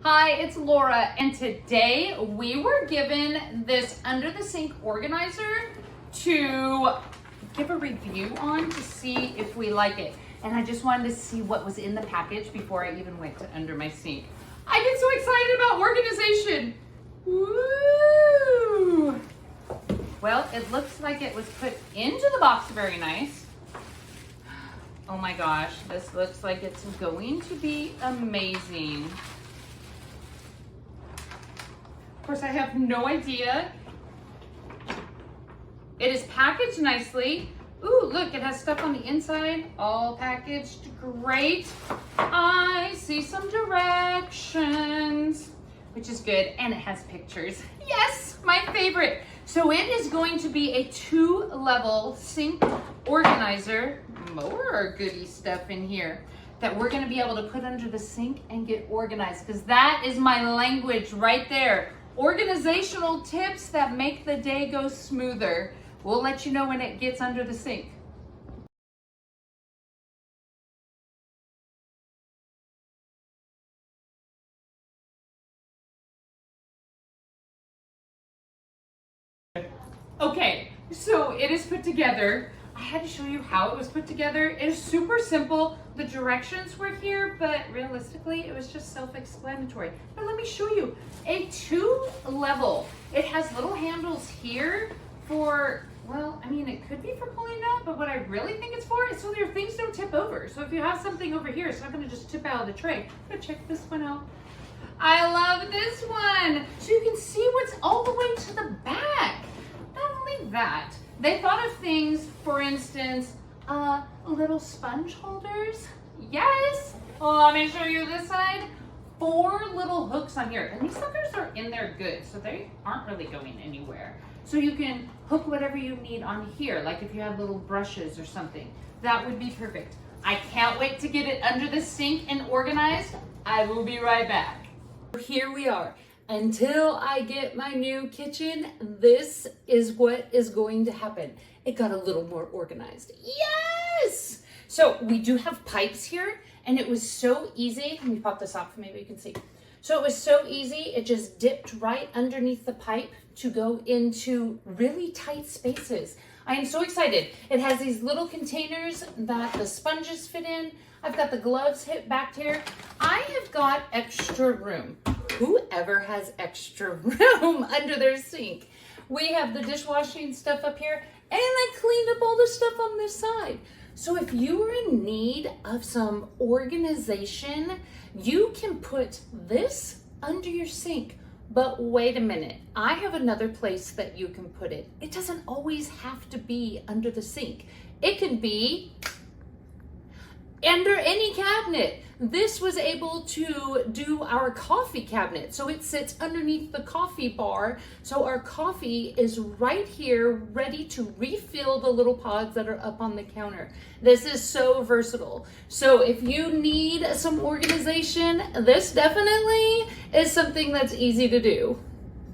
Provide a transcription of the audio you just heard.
Hi, it's Laura, and today we were given this under the sink organizer to give a review on to see if we like it. And I just wanted to see what was in the package before I even went to under my sink. I get so excited about organization. Woo! Well, it looks like it was put into the box very nice. Oh my gosh, this looks like it's going to be amazing. Of course, I have no idea. It is packaged nicely. Ooh, look, it has stuff on the inside, all packaged great. I see some directions, which is good, and it has pictures. Yes, my favorite. So it is going to be a 2-level sink organizer. More goodie stuff in here that we're gonna be able to put under the sink and get organized, because that is my language right there. Organizational tips that make the day go smoother. We'll let you know when it gets under the sink. Okay, so it is put together. I had to show you how it was put together. It is super simple. The directions were here, but realistically, it was just self-explanatory. But let me show you. A 2-level. It has little handles here for, well, I mean, it could be for pulling it out, but what I really think it's for is so your things don't tip over. So if you have something over here, it's not gonna just tip out of the tray. I'm gonna check this one out. I love this one. So you can see what's all the way to the back. Not only that, they thought of things, for instance, little sponge holders. Yes. Oh, let me show you this side. 4 little hooks on here. And these suckers are in there good, so they aren't really going anywhere. So you can hook whatever you need on here, like if you have little brushes or something. That would be perfect. I can't wait to get it under the sink and organized. I will be right back. Here we are. Until I get my new kitchen, this is what is going to happen. It got a little more organized. Yes! So we do have pipes here, and it was so easy. Let me pop this off, maybe you can see. So it was so easy, it just dipped right underneath the pipe to go into really tight spaces. I am so excited. It has these little containers that the sponges fit in. I've got the gloves hit back here. I have got extra room. Whoever has extra room under their sink. We have the dishwashing stuff up here, and I cleaned up all the stuff on this side. So if you are in need of some organization, you can put this under your sink. But wait a minute, I have another place that you can put it. It doesn't always have to be under the sink. It can be under any cabinet. This was able to do our coffee cabinet. So it sits underneath the coffee bar. So our coffee is right here, ready to refill the little pods that are up on the counter. This is so versatile. So if you need some organization, this definitely is something that's easy to do.